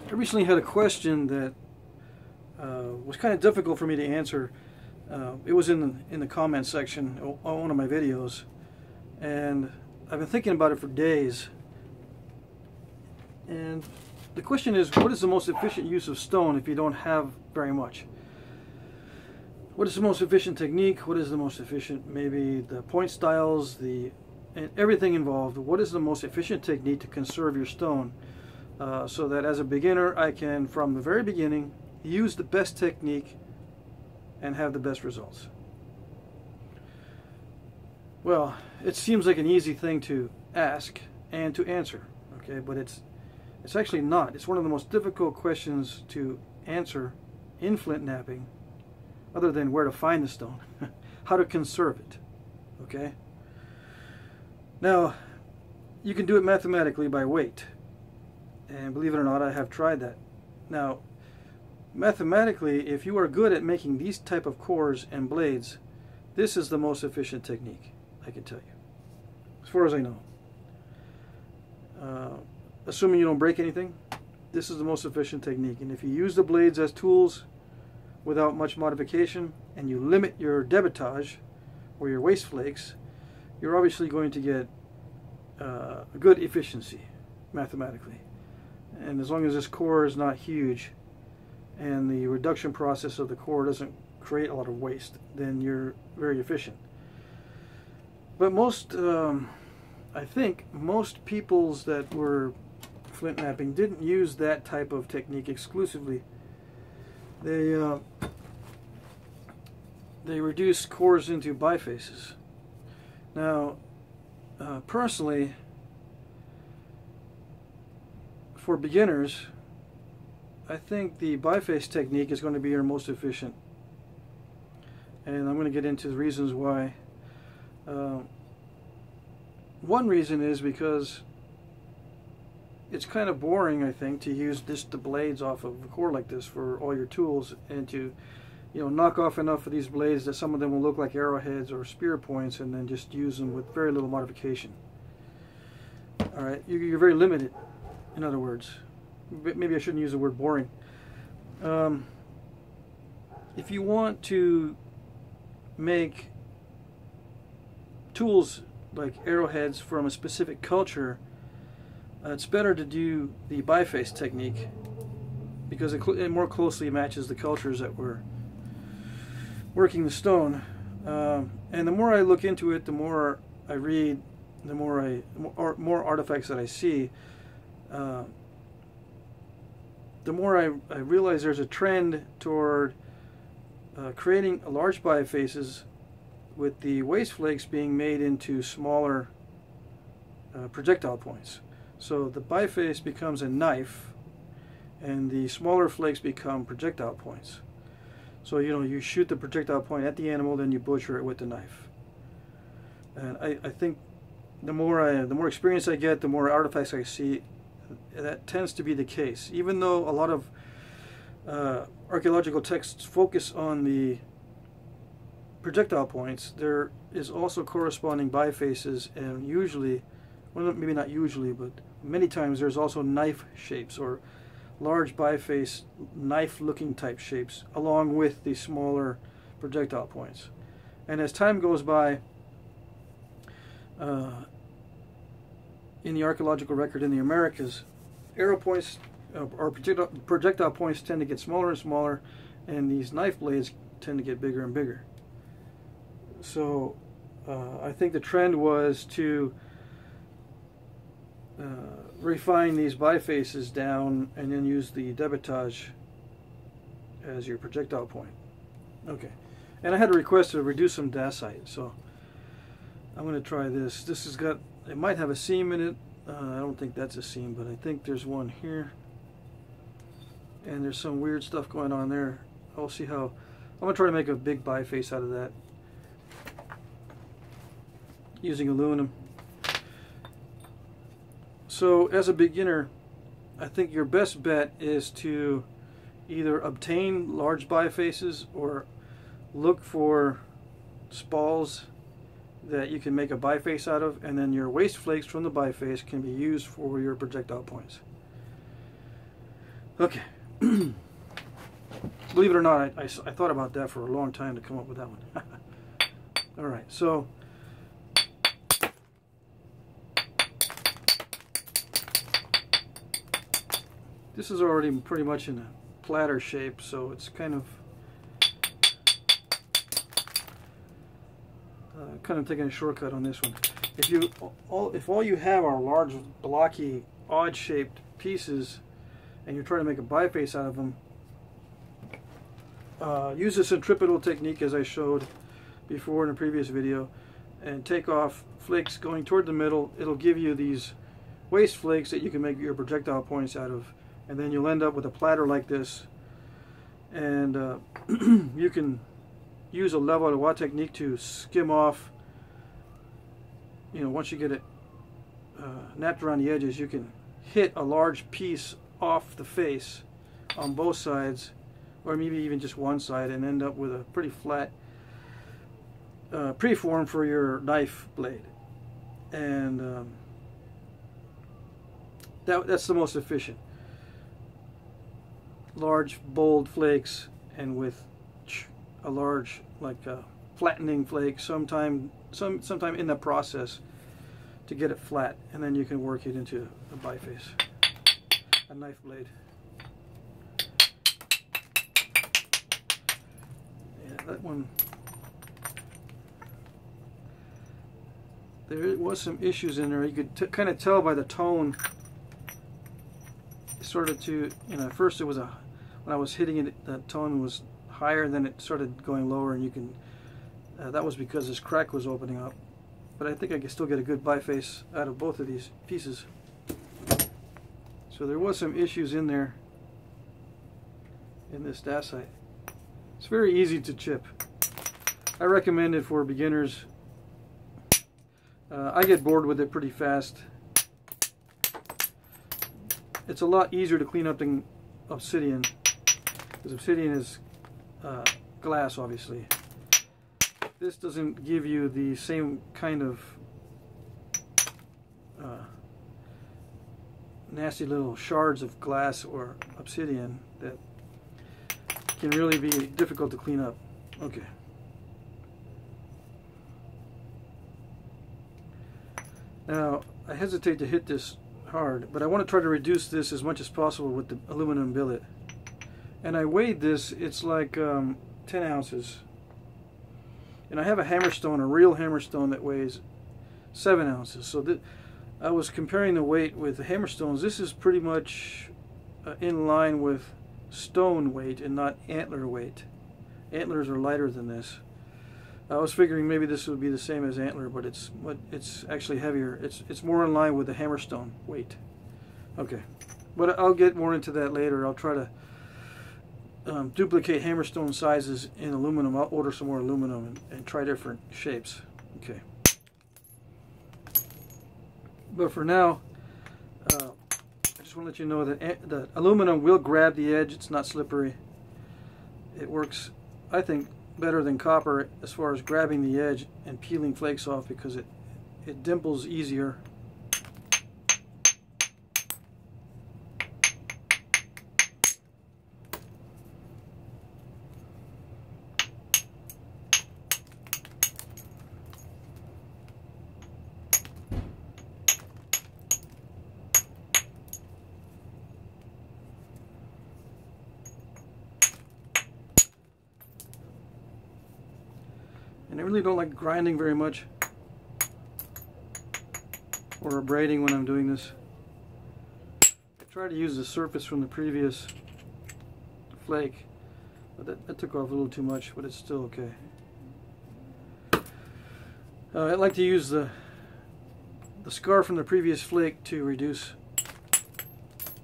I recently had a question that was kind of difficult for me to answer. It was in the comment section on one of my videos, and I've been thinking about it for days. And the question is, what is the most efficient use of stone if you don't have very much? What is the most efficient technique? What is the most efficient, maybe the point styles, and everything involved? What is the most efficient technique to conserve your stone? So that as a beginner, I can, from the very beginning, use the best technique and have the best results. Well, it seems like an easy thing to ask and to answer, okay, but it's actually not. It's one of the most difficult questions to answer in flint knapping, other than where to find the stone, how to conserve it, okay? Now, you can do it mathematically by weight, and believe it or not, I have tried that. Now, mathematically, if you are good at making these type of cores and blades, this is the most efficient technique, I can tell you, as far as I know. Assuming you don't break anything, this is the most efficient technique. And if you use the blades as tools without much modification, and you limit your debitage or your waste flakes, you're obviously going to get a good efficiency mathematically. And as long as this core is not huge and the reduction process of the core doesn't create a lot of waste, then you're very efficient. But most, I think most peoples that were flint knapping didn't use that type of technique exclusively. They reduced cores into bifaces. Now, personally, for beginners, I think the biface technique is going to be your most efficient, and I'm going to get into the reasons why. One reason is because it's kind of boring, I think, to use the blades off of a core like this for all your tools, and to, you know, knock off enough of these blades that some of them will look like arrowheads or spear points, and then just use them with very little modification. All right, you're very limited, in other words. Maybe I shouldn't use the word boring. If you want to make tools like arrowheads from a specific culture, it's better to do the biface technique, because it more closely matches the cultures that were working the stone. And the more I look into it, the more I read, the more artifacts that I see, the more I realize there's a trend toward creating large bifaces with the waste flakes being made into smaller projectile points. So the biface becomes a knife, and the smaller flakes become projectile points. So, you know, you shoot the projectile point at the animal, then you butcher it with the knife. And I think the more experience I get, the more artifacts I see, that tends to be the case. Even though a lot of archaeological texts focus on the projectile points, there is also corresponding bifaces, and usually, well, maybe not usually, but many times there's also knife shapes, or large biface knife-looking type shapes, along with the smaller projectile points. And as time goes by, in the archaeological record in the Americas, arrow points or projectile points tend to get smaller and smaller, and these knife blades tend to get bigger and bigger. So I think the trend was to refine these bifaces down and then use the debitage as your projectile point. Okay, and I had a request to reduce some dacite, so I'm going to try this. This has got, it might have a seam in it. I don't think that's a seam, but I think there's one here, and there's some weird stuff going on there. I'll see how, I'm going to try to make a big biface out of that using aluminum. So as a beginner, I think your best bet is to either obtain large bifaces or look for spalls that you can make a biface out of, and then your waste flakes from the biface can be used for your projectile points. Okay. Believe it or not, I thought about that for a long time to come up with that one. Alright, so this is already pretty much in a platter shape, so it's kind of taking a shortcut on this one. If all you have are large, blocky, odd-shaped pieces, and you're trying to make a biface out of them, use the centripetal technique as I showed before in a previous video, and take off flakes going toward the middle. It'll give you these waste flakes that you can make your projectile points out of, and then you'll end up with a platter like this. And you can use a level de Watt technique to skim off. You know, once you get it napped around the edges, you can hit a large piece off the face on both sides, or maybe even just one side, and end up with a pretty flat preform for your knife blade. And that's the most efficient. Large, bold flakes, and with a large, like flattening flake sometime in the process to get it flat, and then you can work it into a biface, a knife blade. Yeah, that one, there was some issues in there. You could kind of tell by the tone. It started to, at first it was when I was hitting it, that tone was higher, and then it started going lower, and you can, that was because this crack was opening up. But I think I can still get a good biface out of both of these pieces. So there was some issues in there in this dacite. It's very easy to chip. I recommend it for beginners. I get bored with it pretty fast. It's a lot easier to clean up than obsidian, because obsidian is glass, obviously. This doesn't give you the same kind of nasty little shards of glass or obsidian that can really be difficult to clean up. Okay. Now, I hesitate to hit this hard, but I want to try to reduce this as much as possible with the aluminum billet. And I weighed this, it's like 10 ounces. And I have a hammerstone, a real hammerstone, that weighs 7 ounces. So I was comparing the weight with the hammerstones. This is pretty much in line with stone weight and not antler weight. Antlers are lighter than this. I was figuring maybe this would be the same as antler, but it's actually heavier. It's more in line with the hammerstone weight. Okay, but I'll get more into that later. I'll try to duplicate hammerstone sizes in aluminum. I'll order some more aluminum and try different shapes. Okay. But for now, I just want to let you know that the aluminum will grab the edge. It's not slippery. It works, I think, better than copper as far as grabbing the edge and peeling flakes off, because it dimples easier. And I really don't like grinding very much, or abrading when I'm doing this. I tried to use the surface from the previous flake, but that took off a little too much, but it's still okay. I like to use the scar from the previous flake to reduce,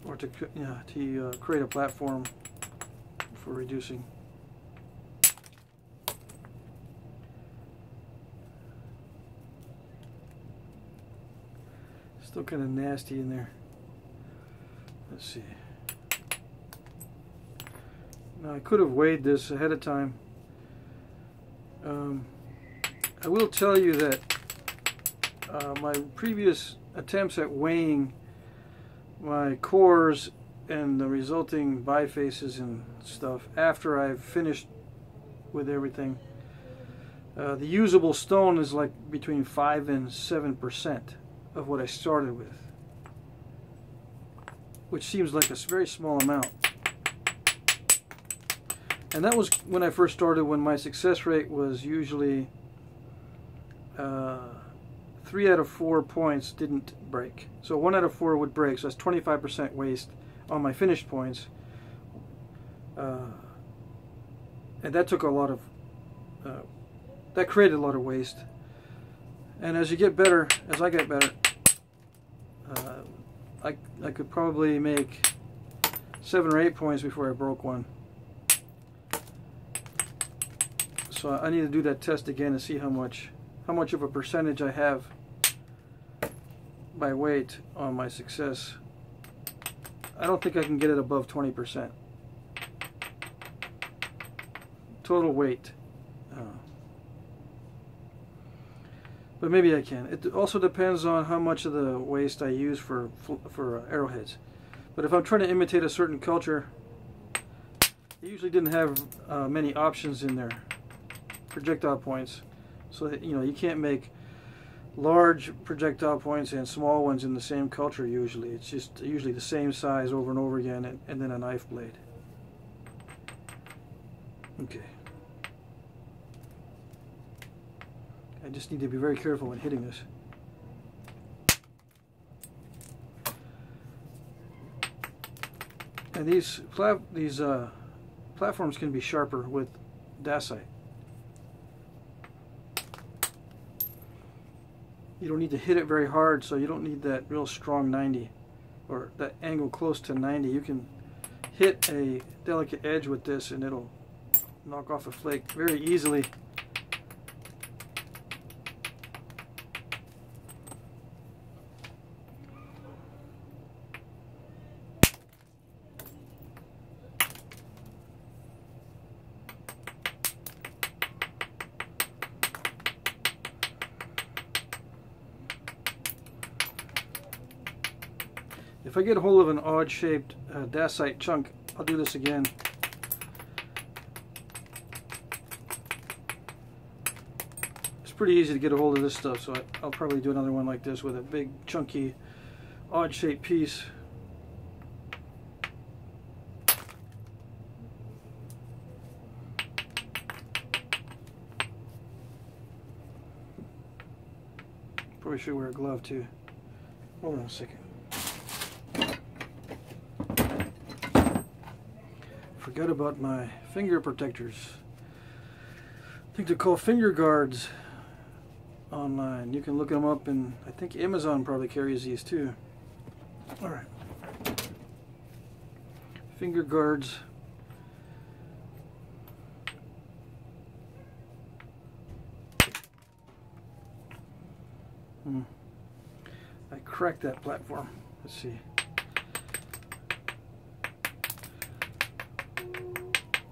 or to create a platform for reducing. Still kind of nasty in there. Let's see. Now I could have weighed this ahead of time. I will tell you that my previous attempts at weighing my cores and the resulting bifaces and stuff after I've finished with everything. The usable stone is like between 5 and 7% of what I started with, which seems like a very small amount. And that was when I first started, when my success rate was usually 3 out of 4 points didn't break. So 1 out of 4 would break, so that's 25% waste on my finished points. And that took a lot of, that created a lot of waste. And as you get better, as I get better, I could probably make 7 or 8 points before I broke one. So I need to do that test again to see how much of a percentage I have by weight on my success. I don't think I can get it above 20%. Total weight. But maybe I can. It also depends on how much of the waste I use for arrowheads. But if I'm trying to imitate a certain culture, they usually didn't have many options in their projectile points. So that, you know, you can't make large projectile points and small ones in the same culture usually. It's just usually the same size over and over again, and then a knife blade. Okay. I just need to be very careful when hitting this. And these platforms can be sharper with dacite. You don't need to hit it very hard, so you don't need that real strong 90 or that angle close to 90. You can hit a delicate edge with this and it'll knock off a flake very easily. If I get a hold of an odd-shaped dacite chunk, I'll do this again. It's pretty easy to get a hold of this stuff, so I'll probably do another one like this with a big, chunky, odd-shaped piece. Probably should wear a glove too. Hold on a second. Forgot about my finger protectors. I think they're called finger guards online. You can look them up, and I think Amazon probably carries these too. Alright. Finger guards. I cracked that platform. Let's see.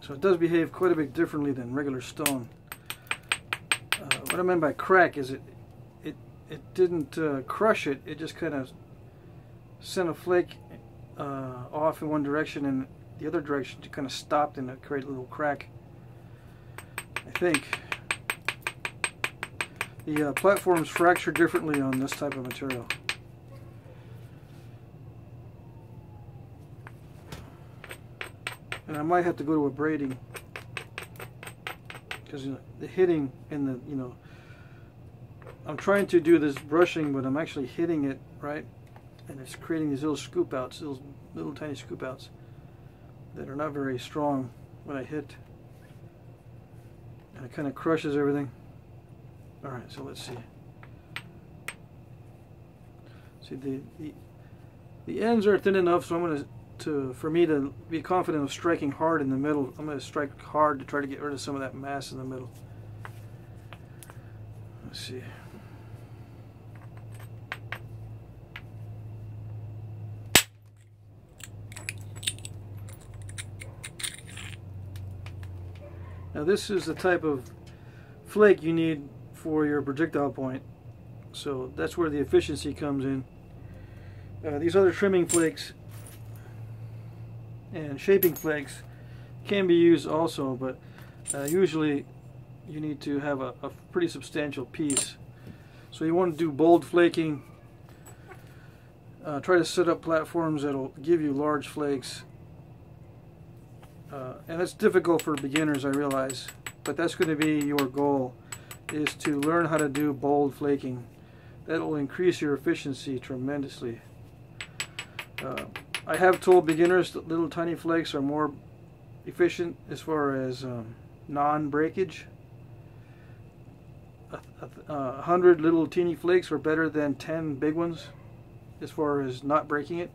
So it does behave quite a bit differently than regular stone. What I meant by crack is it didn't crush it. It just kind of sent a flake off in one direction, and the other direction it kind of stopped, and it created a little crack. I think the platforms fracture differently on this type of material. And I might have to go to a braiding, because the hitting and the, you know, I'm trying to do this brushing, but I'm actually hitting it, right? And it's creating these little scoop outs, little tiny scoop outs that are not very strong when I hit. And it kind of crushes everything. Alright, so let's see. See, the ends are thin enough, so I'm going for me to be confident of striking hard in the middle. I'm going to strike hard to try to get rid of some of that mass in the middle. Let's see. Now this is the type of flake you need for your projectile point, so that's where the efficiency comes in. These other trimming flakes, and shaping flakes can be used also, but usually you need to have a pretty substantial piece. So you want to do bold flaking. Try to set up platforms that'll give you large flakes. And that's difficult for beginners, I realize, but that's going to be your goal, is to learn how to do bold flaking. That will increase your efficiency tremendously. I have told beginners that little tiny flakes are more efficient as far as non-breakage. 100 little teeny flakes are better than 10 big ones as far as not breaking it.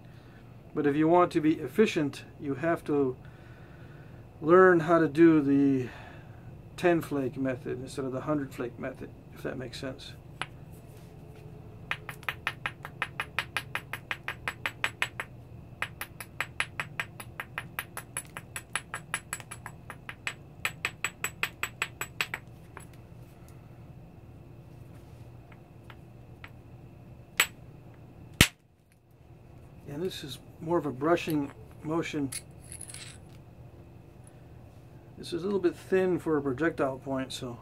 But if you want to be efficient, you have to learn how to do the 10 flake method instead of the 100 flake method, if that makes sense. And this is more of a brushing motion. This is a little bit thin for a projectile point, so,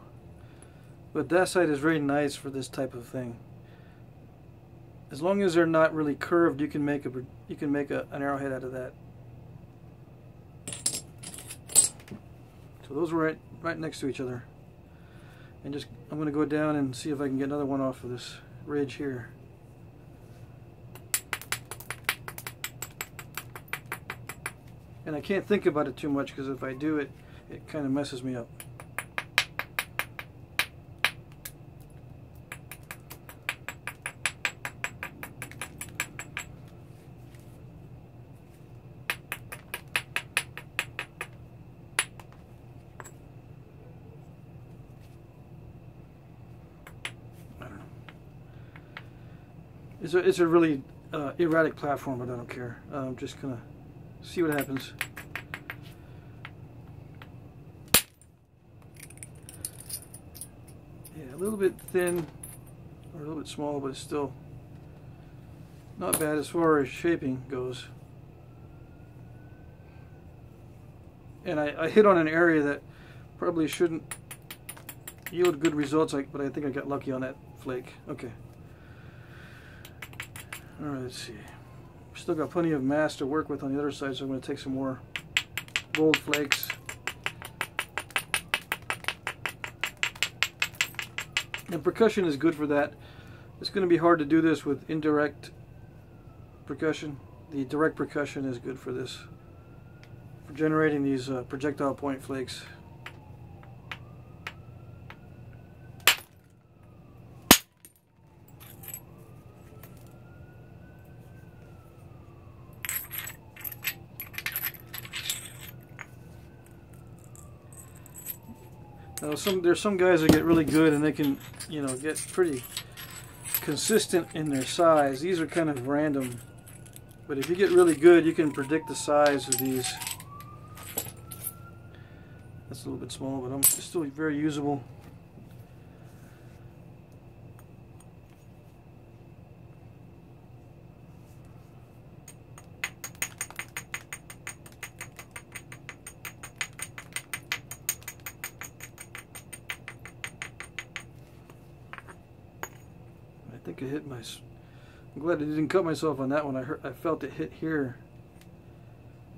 but that side is very nice for this type of thing. As long as they're not really curved, you can make an arrowhead out of that. So those are right next to each other. And I'm going to go down and see if I can get another one off of this ridge here. And I can't think about it too much, because if I do it, it kind of messes me up. I don't know. It's a really erratic platform, but I don't care. I'm just gonna see what happens. Yeah, a little bit thin, or a little bit small, but it's still not bad as far as shaping goes. And I hit on an area that probably shouldn't yield good results, but I think I got lucky on that flake. Okay. Alright, let's see. Still got plenty of mass to work with on the other side, so I'm going to take some more bold flakes. And percussion is good for that. It's going to be hard to do this with indirect percussion. The direct percussion is good for this, for generating these projectile point flakes. Now, there's some guys that get really good and they can, get pretty consistent in their size. These are kind of random, but if you get really good, you can predict the size of these. That's a little bit small, but it's still very usable. I think it hit I'm glad I didn't cut myself on that one. I felt it hit here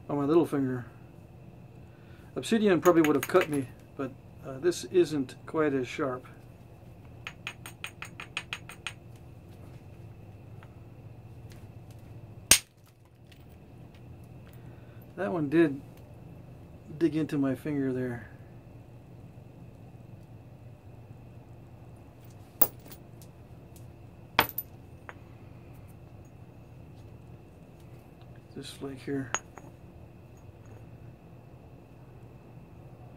on my little finger. Obsidian probably would have cut me, but this isn't quite as sharp. That one did dig into my finger there. This flake here.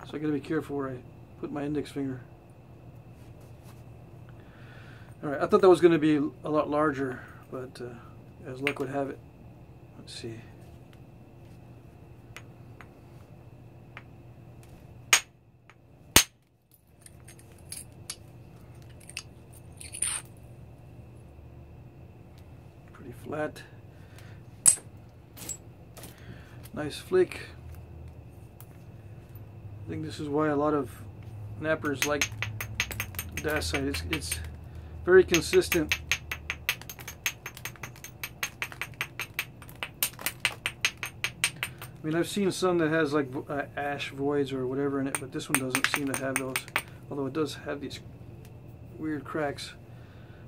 So I gotta be careful where I put my index finger. Alright, I thought that was gonna be a lot larger, but as luck would have it. Let's see. Pretty flat. Nice flick. I think this is why a lot of nappers like Dacite. It's very consistent. I mean, I've seen some that has like ash voids or whatever in it, but this one doesn't seem to have those, although it does have these weird cracks.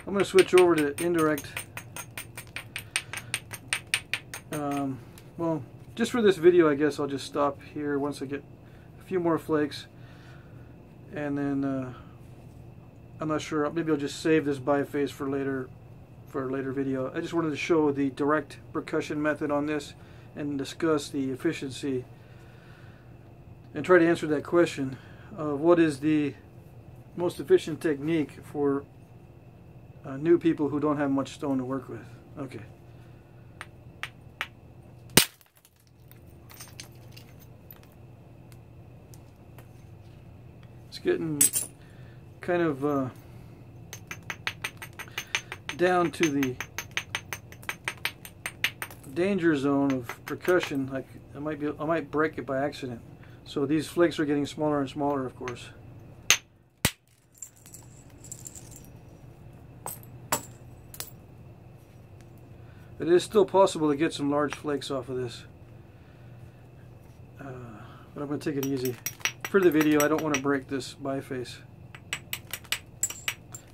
I'm going to switch over to indirect. Well, just for this video, I guess I'll just stop here once I get a few more flakes, and then I'm not sure, maybe I'll just save this biface for a later video. I just wanted to show the direct percussion method on this and discuss the efficiency and try to answer that question of what is the most efficient technique for new people who don't have much stone to work with. Okay. It's getting kind of down to the danger zone of percussion. Like I might break it by accident. So these flakes are getting smaller and smaller, of course. It is still possible to get some large flakes off of this, but I'm going to take it easy. For the video, I don't want to break this biface.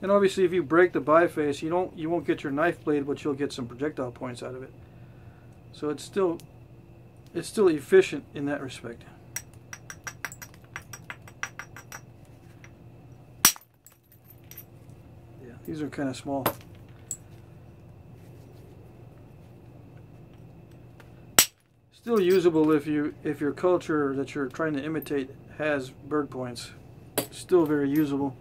And obviously, if you break the biface, you won't get your knife blade, but you'll get some projectile points out of it. So it's still efficient in that respect. Yeah, these are kind of small. Still usable if your culture that you're trying to imitate has bird points. Still very usable.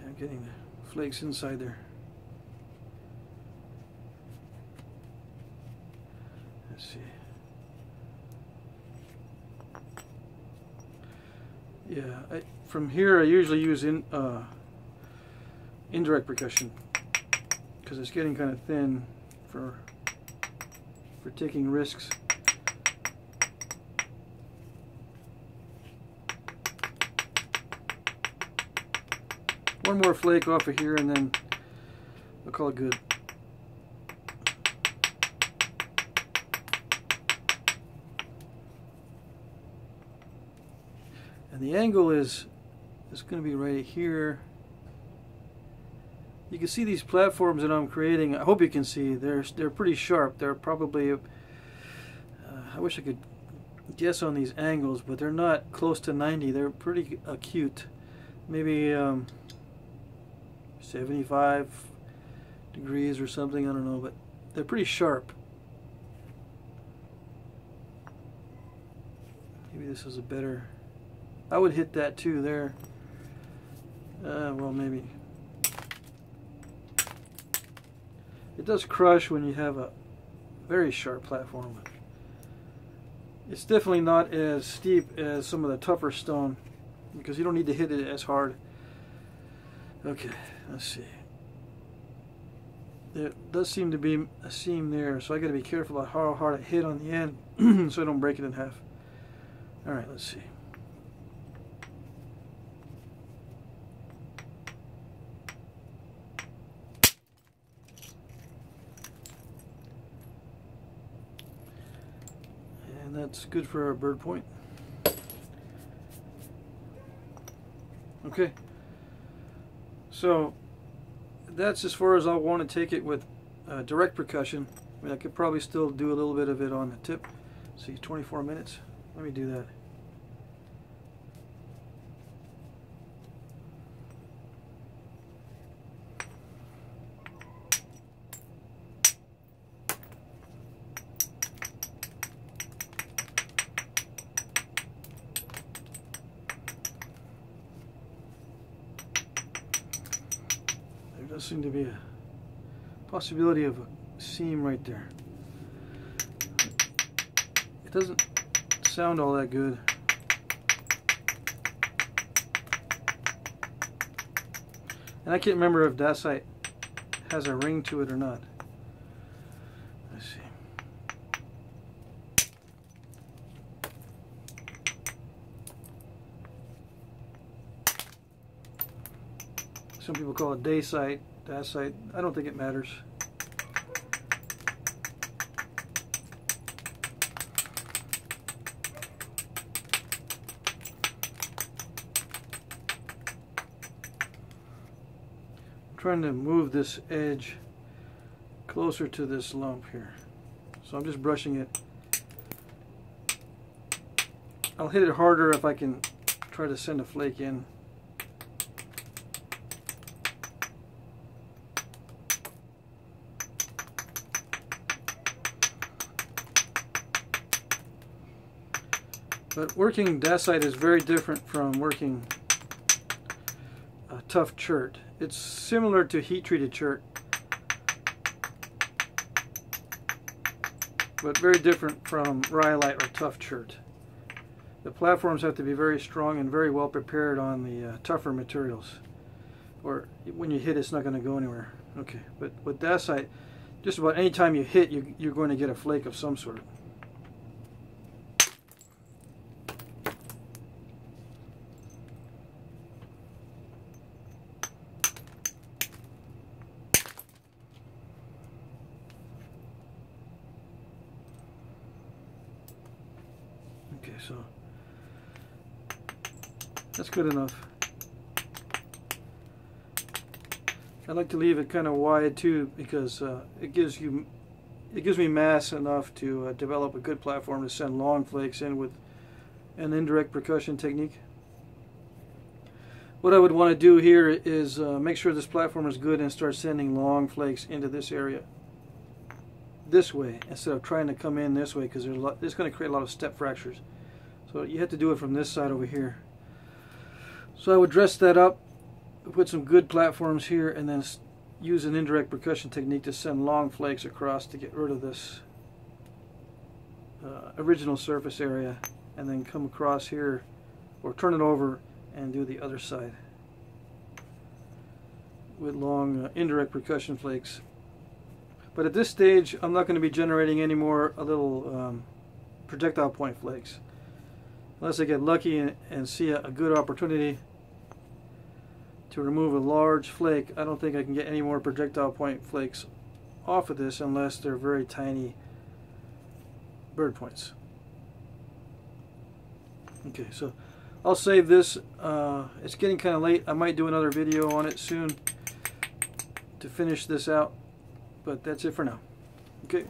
I'm getting the flakes inside there. Let's see. Yeah, from here I usually use indirect percussion because it's getting kind of thin for taking risks. One more flake off of here and then I'll call it good. And the angle is going to be right here. You can see these platforms that I'm creating. I hope you can see. They're pretty sharp. They're probably I wish I could guess on these angles, but they're not close to 90. They're pretty acute. Maybe 75 degrees or something. I don't know, but they're pretty sharp. Maybe this is a better. I would hit that too there. Well, maybe. It does crush when you have a very sharp platform. It's definitely not as steep as some of the tougher stone because you don't need to hit it as hard. Okay, let's see. There does seem to be a seam there, so I got to be careful about how hard I hit on the end so I don't break it in half. All right, let's see. And that's good for our bird point. Okay, so that's as far as I want to take it with direct percussion. I mean, I could probably still do a little bit of it on the tip. See, 24 minutes. Let me do that. There does seem to be a possibility of a seam right there. It doesn't sound all that good. And I can't remember if dacite has a ring to it or not. Let's see. Some people call it dacite, dacite. I don't think it matters. Trying to move this edge closer to this lump here. So I'm just brushing it. I'll hit it harder if I can try to send a flake in. But working dacite is very different from working tough chert. It's similar to heat-treated chert, but very different from rhyolite or tough chert. The platforms have to be very strong and very well prepared on the tougher materials, or when you hit it's not going to go anywhere. Okay, but with dacite, just about any time you hit, you're going to get a flake of some sort. Okay, so that's good enough. I like to leave it kind of wide too, because it gives me mass enough to develop a good platform to send long flakes in with an indirect percussion technique. What I would want to do here is make sure this platform is good and start sending long flakes into this area this way instead of trying to come in this way, because it's going to create a lot of step fractures. So you have to do it from this side over here. So I would dress that up, put some good platforms here, and then use an indirect percussion technique to send long flakes across to get rid of this original surface area, and then come across here or turn it over and do the other side with long indirect percussion flakes. But at this stage I'm not going to be generating any more little projectile point flakes unless I get lucky and see a good opportunity to remove a large flake. I don't think I can get any more projectile point flakes off of this unless they're very tiny bird points. Okay, so I'll save this. It's getting kind of late. I might do another video on it soon to finish this out, but that's it for now. Okay.